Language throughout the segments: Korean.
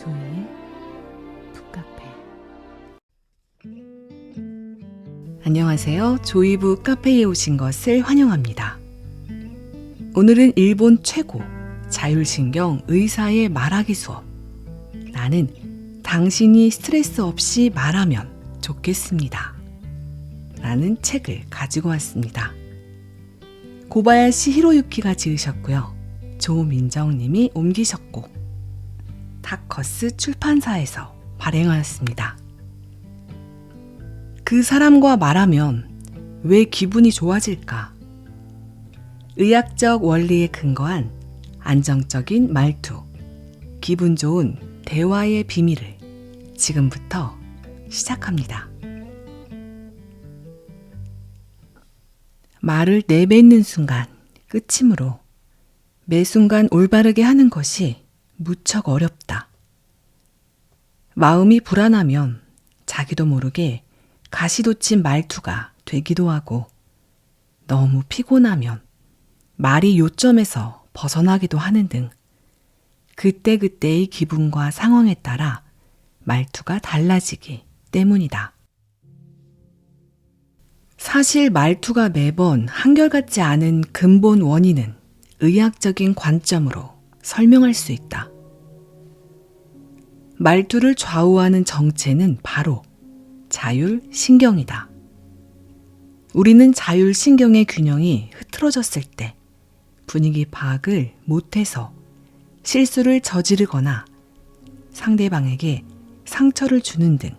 조이의 북카페. 안녕하세요. 조이부 카페에 오신 것을 환영합니다. 오늘은 일본 최고 자율신경 의사의 말하기 수업, 나는 당신이 스트레스 없이 말하면 좋겠습니다 라는 책을 가지고 왔습니다. 고바야시 히로유키가 지으셨고요. 조민정님이 옮기셨고 다커스 출판사에서 발행하였습니다. 그 사람과 말하면 왜 기분이 좋아질까? 의학적 원리에 근거한 안정적인 말투, 기분 좋은 대화의 비밀을 지금부터 시작합니다. 말을 내뱉는 순간 끝이므로 매 순간 올바르게 하는 것이 무척 어렵다. 마음이 불안하면 자기도 모르게 가시돋친 말투가 되기도 하고, 너무 피곤하면 말이 요점에서 벗어나기도 하는 등 그때그때의 기분과 상황에 따라 말투가 달라지기 때문이다. 사실 말투가 매번 한결같지 않은 근본 원인은 의학적인 관점으로 설명할 수 있다. 말투를 좌우하는 정체는 바로 자율신경이다. 우리는 자율신경의 균형이 흐트러졌을 때 분위기 파악을 못해서 실수를 저지르거나 상대방에게 상처를 주는 등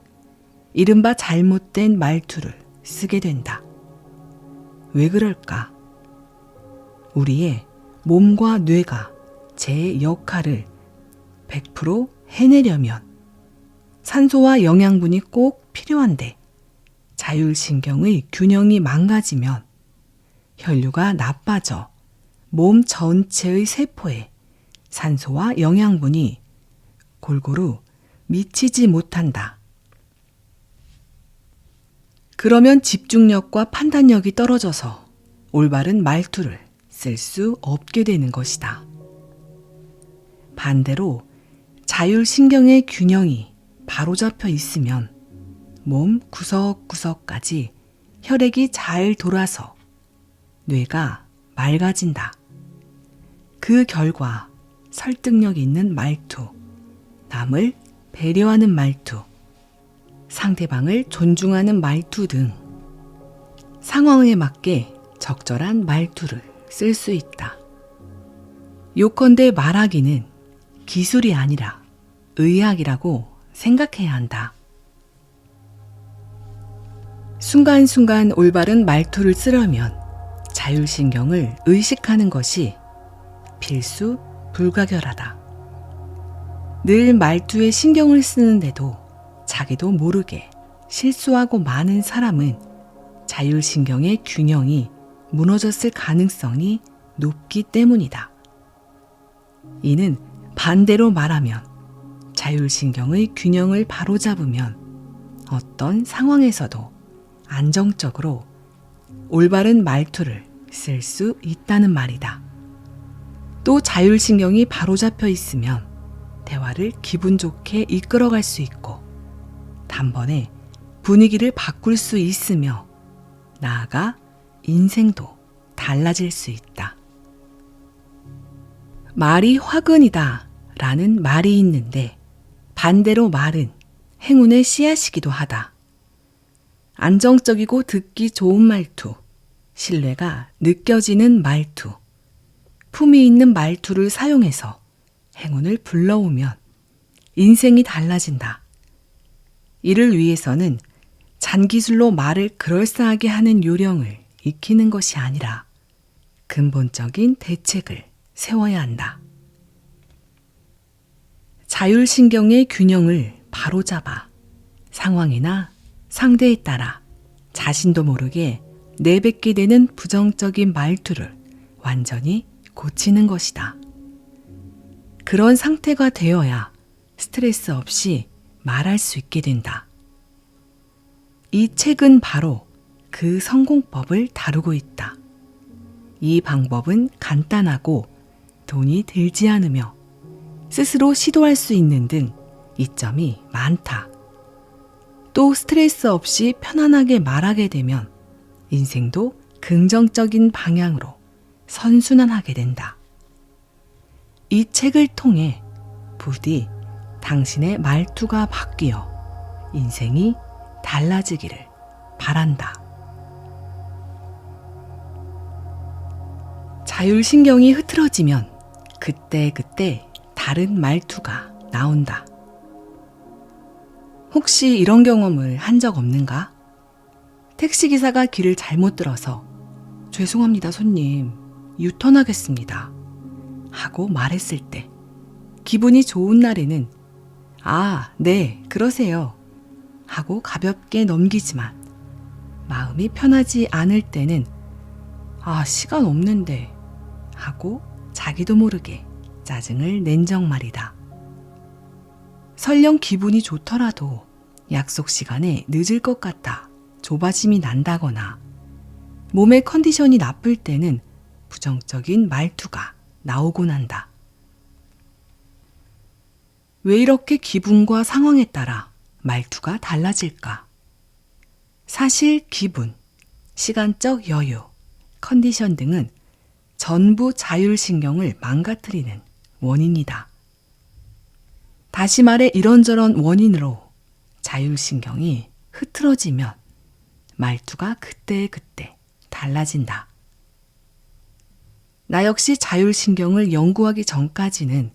이른바 잘못된 말투를 쓰게 된다. 왜 그럴까? 우리의 몸과 뇌가 제 역할을 100% 해내려면 산소와 영양분이 꼭 필요한데, 자율신경의 균형이 망가지면 혈류가 나빠져 몸 전체의 세포에 산소와 영양분이 골고루 미치지 못한다. 그러면 집중력과 판단력이 떨어져서 올바른 말투를 쓸 수 없게 되는 것이다. 반대로 자율신경의 균형이 바로잡혀 있으면 몸 구석구석까지 혈액이 잘 돌아서 뇌가 맑아진다. 그 결과 설득력 있는 말투, 남을 배려하는 말투, 상대방을 존중하는 말투 등 상황에 맞게 적절한 말투를 쓸 수 있다. 요컨대 말하기는 기술이 아니라 의학이라고 생각해야 한다. 순간순간 올바른 말투를 쓰려면 자율신경을 의식하는 것이 필수 불가결하다. 늘 말투에 신경을 쓰는데도 자기도 모르게 실수하고 많은 사람은 자율신경의 균형이 무너졌을 가능성이 높기 때문이다. 이는 반대로 말하면 자율신경의 균형을 바로잡으면 어떤 상황에서도 안정적으로 올바른 말투를 쓸 수 있다는 말이다. 또 자율신경이 바로잡혀 있으면 대화를 기분 좋게 이끌어갈 수 있고, 단번에 분위기를 바꿀 수 있으며, 나아가 인생도 달라질 수 있다. 말이 화근이다 라는 말이 있는데, 반대로 말은 행운의 씨앗이기도 하다. 안정적이고 듣기 좋은 말투, 신뢰가 느껴지는 말투, 품위 있는 말투를 사용해서 행운을 불러오면 인생이 달라진다. 이를 위해서는 잔기술로 말을 그럴싸하게 하는 요령을 익히는 것이 아니라 근본적인 대책을 세워야 한다. 자율신경의 균형을 바로잡아 상황이나 상대에 따라 자신도 모르게 내뱉게 되는 부정적인 말투를 완전히 고치는 것이다. 그런 상태가 되어야 스트레스 없이 말할 수 있게 된다. 이 책은 바로 그 성공법을 다루고 있다. 이 방법은 간단하고 돈이 들지 않으며 스스로 시도할 수 있는 등 이점이 많다. 또 스트레스 없이 편안하게 말하게 되면 인생도 긍정적인 방향으로 선순환하게 된다. 이 책을 통해 부디 당신의 말투가 바뀌어 인생이 달라지기를 바란다. 자율신경이 흐트러지면 그때그때 다른 말투가 나온다. 혹시 이런 경험을 한 적 없는가? 택시기사가 길을 잘못 들어서 죄송합니다 손님, 유턴하겠습니다 하고 말했을 때 기분이 좋은 날에는 아, 네, 그러세요 하고 가볍게 넘기지만 마음이 편하지 않을 때는 아, 시간 없는데 하고 자기도 모르게 짜증을 낸 적 말이다. 설령 기분이 좋더라도 약속 시간에 늦을 것 같아 조바심이 난다거나 몸의 컨디션이 나쁠 때는 부정적인 말투가 나오곤 한다. 왜 이렇게 기분과 상황에 따라 말투가 달라질까? 사실 기분, 시간적 여유, 컨디션 등은 전부 자율신경을 망가뜨리는 원인이다. 다시 말해 이런저런 원인으로 자율신경이 흐트러지면 말투가 그때그때 달라진다. 나 역시 자율신경을 연구하기 전까지는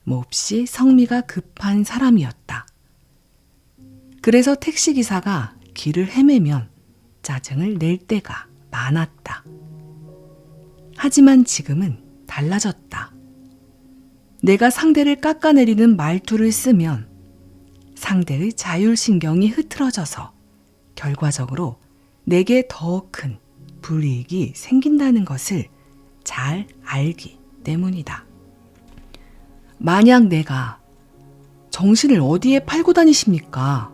몹시 성미가 급한 사람이었다. 그래서 택시기사가 길을 헤매면 짜증을 낼 때가 많았다. 하지만 지금은 달라졌다. 내가 상대를 깎아내리는 말투를 쓰면 상대의 자율신경이 흐트러져서 결과적으로 내게 더 큰 불이익이 생긴다는 것을 잘 알기 때문이다. 만약 내가 정신을 어디에 팔고 다니십니까?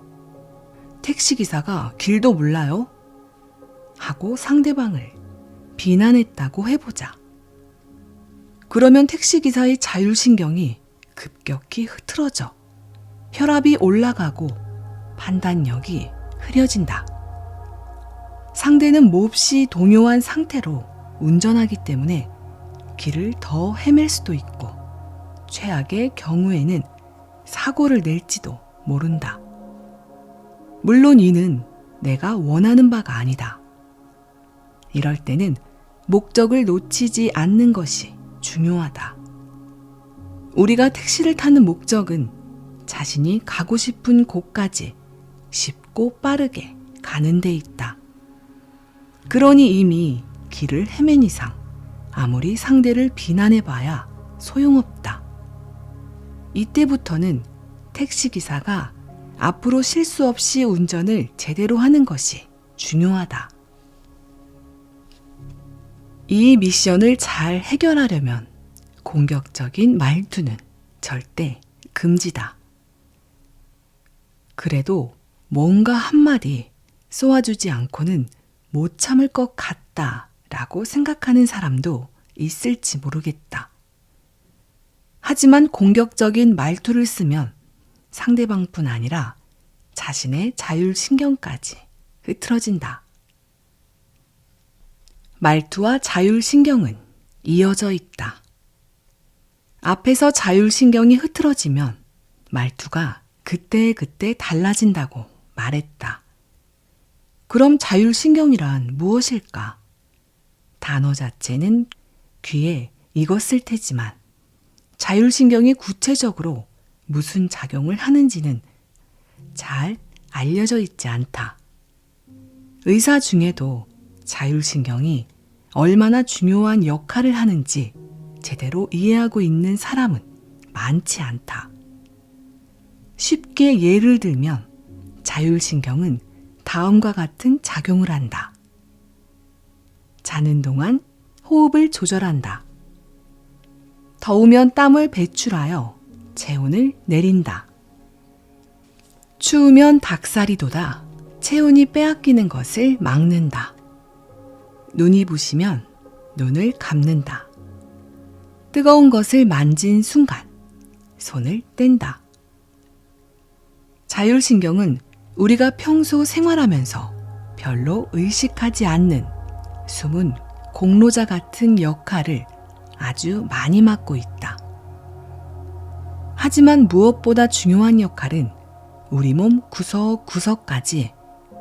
택시기사가 길도 몰라요? 하고 상대방을 비난했다고 해보자. 그러면 택시기사의 자율신경이 급격히 흐트러져 혈압이 올라가고 판단력이 흐려진다. 상대는 몹시 동요한 상태로 운전하기 때문에 길을 더 헤맬 수도 있고 최악의 경우에는 사고를 낼지도 모른다. 물론 이는 내가 원하는 바가 아니다. 이럴 때는 목적을 놓치지 않는 것이 중요하다. 우리가 택시를 타는 목적은 자신이 가고 싶은 곳까지 쉽고 빠르게 가는 데 있다. 그러니 이미 길을 헤맨 이상 아무리 상대를 비난해봐야 소용없다. 이때부터는 택시기사가 앞으로 실수 없이 운전을 제대로 하는 것이 중요하다. 이 미션을 잘 해결하려면 공격적인 말투는 절대 금지다. 그래도 뭔가 한마디 쏘아주지 않고는 못 참을 것 같다라고 생각하는 사람도 있을지 모르겠다. 하지만 공격적인 말투를 쓰면 상대방뿐 아니라 자신의 자율신경까지 흐트러진다. 말투와 자율신경은 이어져 있다. 앞에서 자율신경이 흐트러지면 말투가 그때그때 달라진다고 말했다. 그럼 자율신경이란 무엇일까? 단어 자체는 귀에 익었을 테지만 자율신경이 구체적으로 무슨 작용을 하는지는 잘 알려져 있지 않다. 의사 중에도 자율신경이 얼마나 중요한 역할을 하는지 제대로 이해하고 있는 사람은 많지 않다. 쉽게 예를 들면 자율신경은 다음과 같은 작용을 한다. 자는 동안 호흡을 조절한다. 더우면 땀을 배출하여 체온을 내린다. 추우면 닭살이 돋아 체온이 빼앗기는 것을 막는다. 눈이 부시면 눈을 감는다. 뜨거운 것을 만진 순간 손을 뗀다. 자율신경은 우리가 평소 생활하면서 별로 의식하지 않는 숨은 공로자 같은 역할을 아주 많이 맡고 있다. 하지만 무엇보다 중요한 역할은 우리 몸 구석구석까지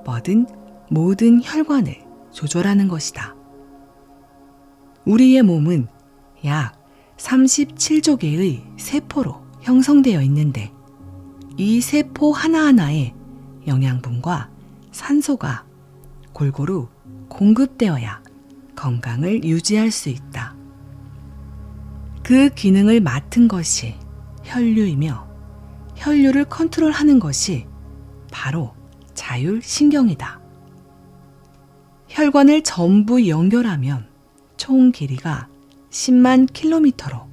뻗은 모든 혈관을 조절하는 것이다. 우리의 몸은 약 37조 개의 세포로 형성되어 있는데 이 세포 하나하나에 영양분과 산소가 골고루 공급되어야 건강을 유지할 수 있다. 그 기능을 맡은 것이 혈류이며 혈류를 컨트롤하는 것이 바로 자율신경이다. 혈관을 전부 연결하면 총 길이가 10만 킬로미터로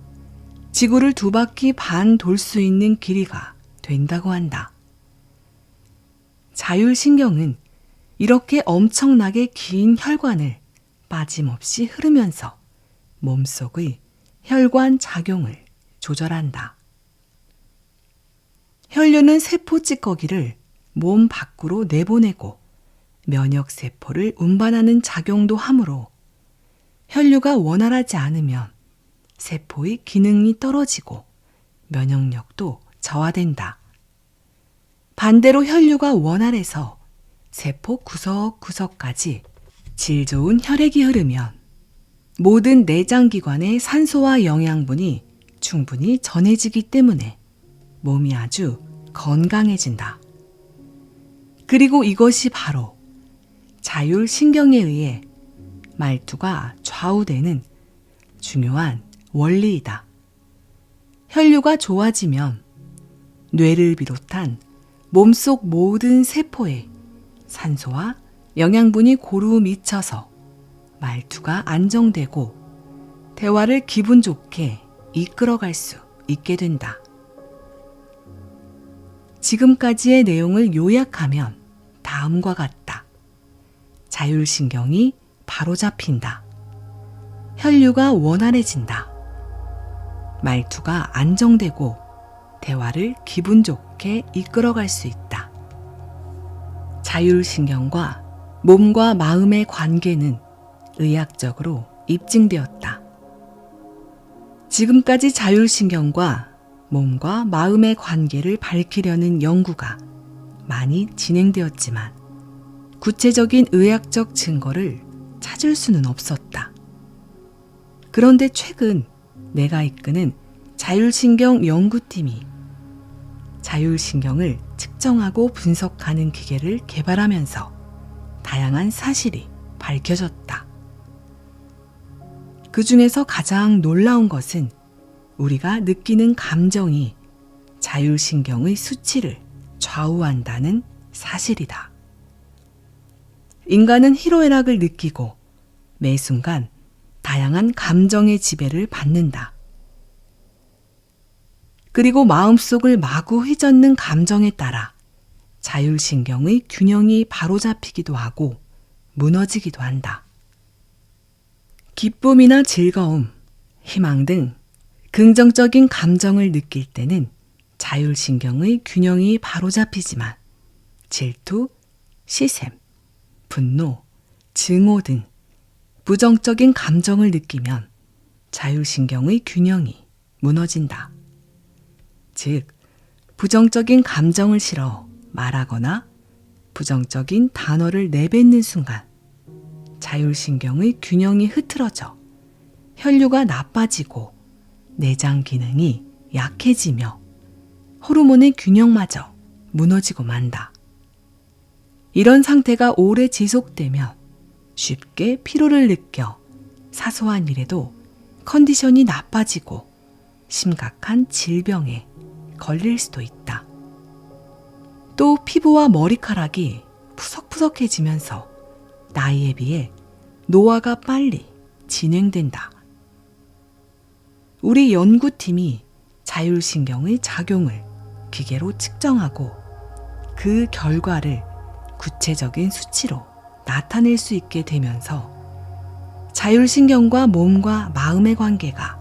지구를 2바퀴 반 돌 수 있는 길이가 된다고 한다. 자율신경은 이렇게 엄청나게 긴 혈관을 빠짐없이 흐르면서 몸속의 혈관 작용을 조절한다. 혈류는 세포 찌꺼기를 몸 밖으로 내보내고 면역세포를 운반하는 작용도 하므로 혈류가 원활하지 않으면 세포의 기능이 떨어지고 면역력도 저하된다. 반대로 혈류가 원활해서 세포 구석구석까지 질 좋은 혈액이 흐르면 모든 내장기관에 산소와 영양분이 충분히 전해지기 때문에 몸이 아주 건강해진다. 그리고 이것이 바로 자율신경에 의해 말투가 좌우되는 중요한 원리이다. 혈류가 좋아지면 뇌를 비롯한 몸속 모든 세포에 산소와 영양분이 고루 미쳐서 말투가 안정되고 대화를 기분 좋게 이끌어갈 수 있게 된다. 지금까지의 내용을 요약하면 다음과 같다. 자율신경이 바로잡힌다. 혈류가 원활해진다. 말투가 안정되고 대화를 기분 좋게 이끌어갈 수 있다. 자율신경과 몸과 마음의 관계는 의학적으로 입증되었다. 지금까지 자율신경과 몸과 마음의 관계를 밝히려는 연구가 많이 진행되었지만 구체적인 의학적 증거를 찾을 수는 없었다. 그런데 최근 내가 이끄는 자율신경 연구팀이 자율신경을 측정하고 분석하는 기계를 개발하면서 다양한 사실이 밝혀졌다. 그 중에서 가장 놀라운 것은 우리가 느끼는 감정이 자율신경의 수치를 좌우한다는 사실이다. 인간은 희로애락을 느끼고 매 순간 다양한 감정의 지배를 받는다. 그리고 마음속을 마구 휘젓는 감정에 따라 자율신경의 균형이 바로잡히기도 하고 무너지기도 한다. 기쁨이나 즐거움, 희망 등 긍정적인 감정을 느낄 때는 자율신경의 균형이 바로잡히지만 질투, 시샘, 분노, 증오 등 부정적인 감정을 느끼면 자율신경의 균형이 무너진다. 즉, 부정적인 감정을 실어 말하거나 부정적인 단어를 내뱉는 순간 자율신경의 균형이 흐트러져 혈류가 나빠지고 내장 기능이 약해지며 호르몬의 균형마저 무너지고 만다. 이런 상태가 오래 지속되면 쉽게 피로를 느껴 사소한 일에도 컨디션이 나빠지고 심각한 질병에 걸릴 수도 있다. 또 피부와 머리카락이 푸석푸석해지면서 나이에 비해 노화가 빨리 진행된다. 우리 연구팀이 자율신경의 작용을 기계로 측정하고 그 결과를 구체적인 수치로 나타낼 수 있게 되면서 자율신경과 몸과 마음의 관계가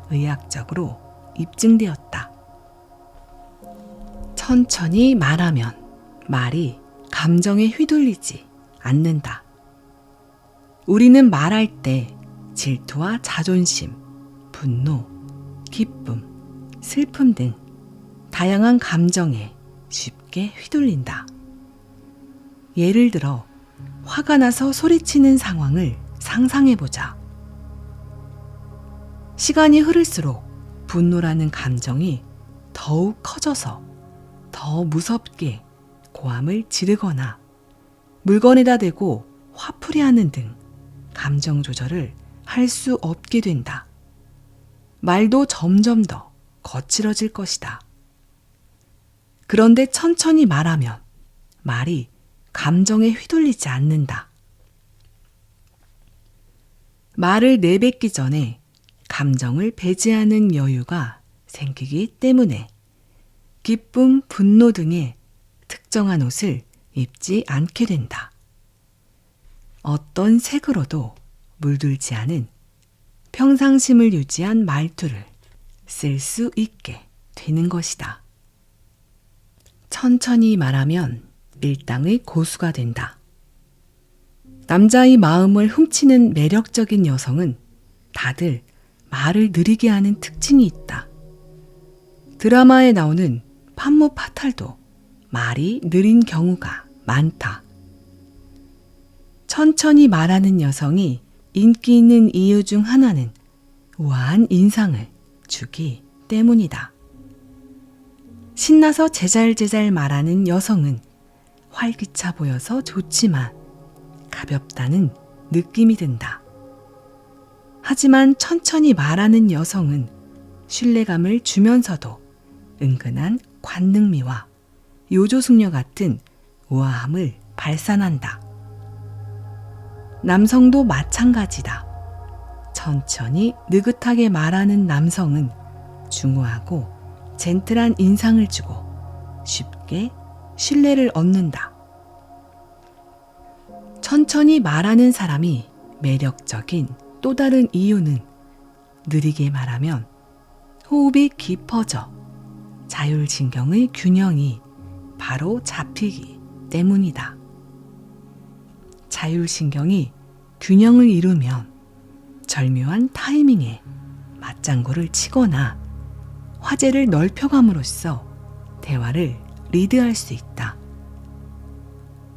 의학적으로 입증되었다. 천천히 말하면 말이 감정에 휘둘리지 않는다. 우리는 말할 때 질투와 자존심, 분노, 기쁨, 슬픔 등 다양한 감정에 쉽게 휘둘린다. 예를 들어 화가 나서 소리치는 상황을 상상해보자. 시간이 흐를수록 분노라는 감정이 더욱 커져서 더 무섭게 고함을 지르거나 물건에다 대고 화풀이하는 등 감정 조절을 할 수 없게 된다. 말도 점점 더 거칠어질 것이다. 그런데 천천히 말하면 말이 감정에 휘둘리지 않는다. 말을 내뱉기 전에 감정을 배제하는 여유가 생기기 때문에 기쁨, 분노 등의 특정한 옷을 입지 않게 된다. 어떤 색으로도 물들지 않은 평상심을 유지한 말투를 쓸 수 있게 되는 것이다. 천천히 말하면 밀당의 고수가 된다. 남자의 마음을 훔치는 매력적인 여성은 다들 말을 느리게 하는 특징이 있다. 드라마에 나오는 판무 파탈도 말이 느린 경우가 많다. 천천히 말하는 여성이 인기 있는 이유 중 하나는 우아한 인상을 주기 때문이다. 신나서 제잘제잘 말하는 여성은 활기차 보여서 좋지만 가볍다는 느낌이 든다. 하지만 천천히 말하는 여성은 신뢰감을 주면서도 은근한 관능미와 요조숙녀 같은 우아함을 발산한다. 남성도 마찬가지다. 천천히 느긋하게 말하는 남성은 중후하고 젠틀한 인상을 주고 쉽게 신뢰를 얻는다. 천천히 말하는 사람이 매력적인 또 다른 이유는 느리게 말하면 호흡이 깊어져 자율신경의 균형이 바로 잡히기 때문이다. 자율신경이 균형을 이루면 절묘한 타이밍에 맞장구를 치거나 화제를 넓혀감으로써 대화를 리드할 수 있다.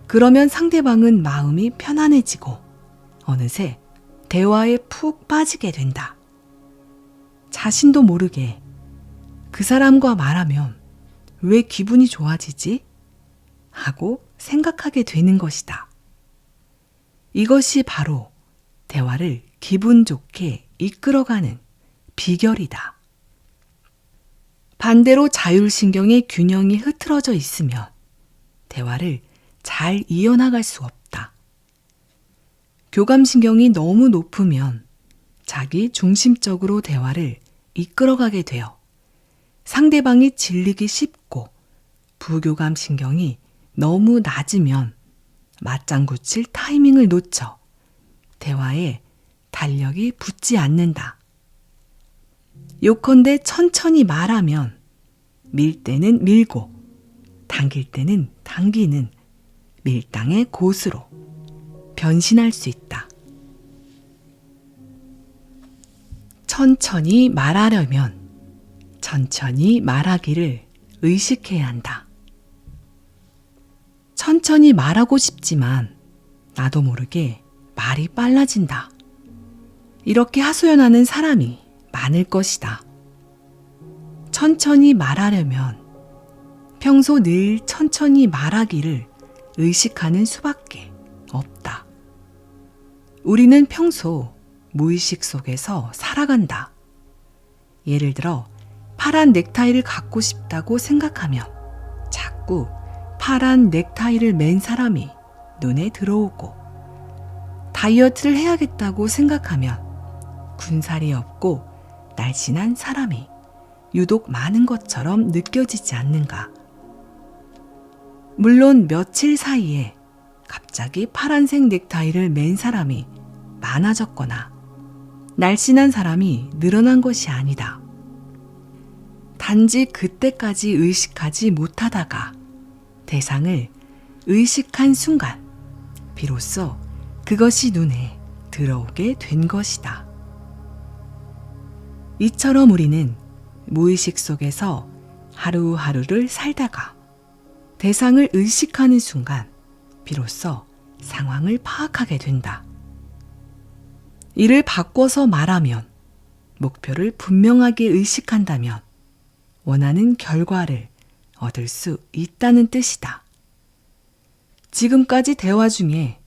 그러면 상대방은 마음이 편안해지고 어느새 대화에 푹 빠지게 된다. 자신도 모르게 그 사람과 말하면 왜 기분이 좋아지지? 하고 생각하게 되는 것이다. 이것이 바로 대화를 기분 좋게 이끌어가는 비결이다. 반대로 자율신경의 균형이 흐트러져 있으면 대화를 잘 이어나갈 수 없다. 교감신경이 너무 높으면 자기 중심적으로 대화를 이끌어가게 되어 상대방이 질리기 쉽고 부교감신경이 너무 낮으면 맞장구 칠 타이밍을 놓쳐 대화에 달력이 붙지 않는다. 요컨대 천천히 말하면 밀 때는 밀고 당길 때는 당기는 밀당의 고수로 변신할 수 있다. 천천히 말하려면 천천히 말하기를 의식해야 한다. 천천히 말하고 싶지만 나도 모르게 말이 빨라진다. 이렇게 하소연하는 사람이 많을 것이다. 천천히 말하려면 평소 늘 천천히 말하기를 의식하는 수밖에 없다. 우리는 평소 무의식 속에서 살아간다. 예를 들어 파란 넥타이를 갖고 싶다고 생각하면 자꾸 파란 넥타이를 맨 사람이 눈에 들어오고, 다이어트를 해야겠다고 생각하면 군살이 없고 날씬한 사람이 유독 많은 것처럼 느껴지지 않는가. 물론 며칠 사이에 갑자기 파란색 넥타이를 맨 사람이 많아졌거나 날씬한 사람이 늘어난 것이 아니다. 단지 그때까지 의식하지 못하다가 대상을 의식한 순간 비로소 그것이 눈에 들어오게 된 것이다. 이처럼 우리는 무의식 속에서 하루하루를 살다가 대상을 의식하는 순간 비로소 상황을 파악하게 된다. 이를 바꿔서 말하면 목표를 분명하게 의식한다면 원하는 결과를 얻을 수 있다는 뜻이다. 지금까지 대화 중에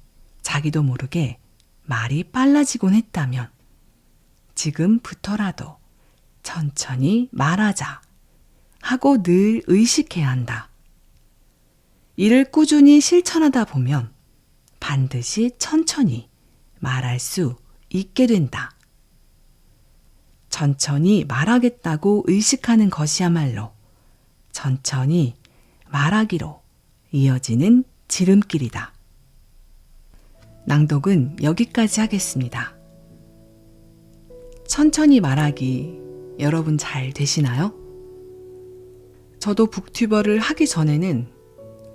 자기도 모르게 말이 빨라지곤 했다면 지금부터라도 천천히 말하자 하고 늘 의식해야 한다. 이를 꾸준히 실천하다 보면 반드시 천천히 말할 수 있게 된다. 천천히 말하겠다고 의식하는 것이야말로 천천히 말하기로 이어지는 지름길이다. 낭독은 여기까지 하겠습니다. 천천히 말하기 여러분 잘 되시나요? 저도 북튜버를 하기 전에는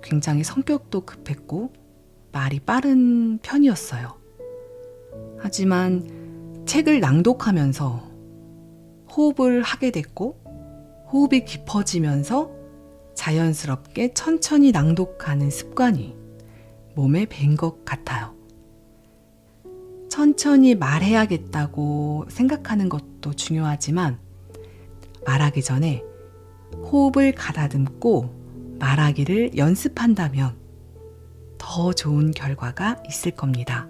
굉장히 성격도 급했고 말이 빠른 편이었어요. 하지만 책을 낭독하면서 호흡을 하게 됐고 호흡이 깊어지면서 자연스럽게 천천히 낭독하는 습관이 몸에 밴 것 같아요. 천천히 말해야겠다고 생각하는 것도 중요하지만 말하기 전에 호흡을 가다듬고 말하기를 연습한다면 더 좋은 결과가 있을 겁니다.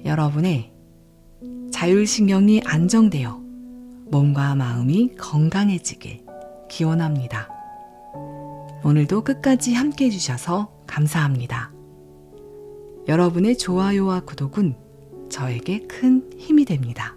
여러분의 자율신경이 안정되어 몸과 마음이 건강해지길 기원합니다. 오늘도 끝까지 함께 해주셔서 감사합니다. 여러분의 좋아요와 구독은 저에게 큰 힘이 됩니다.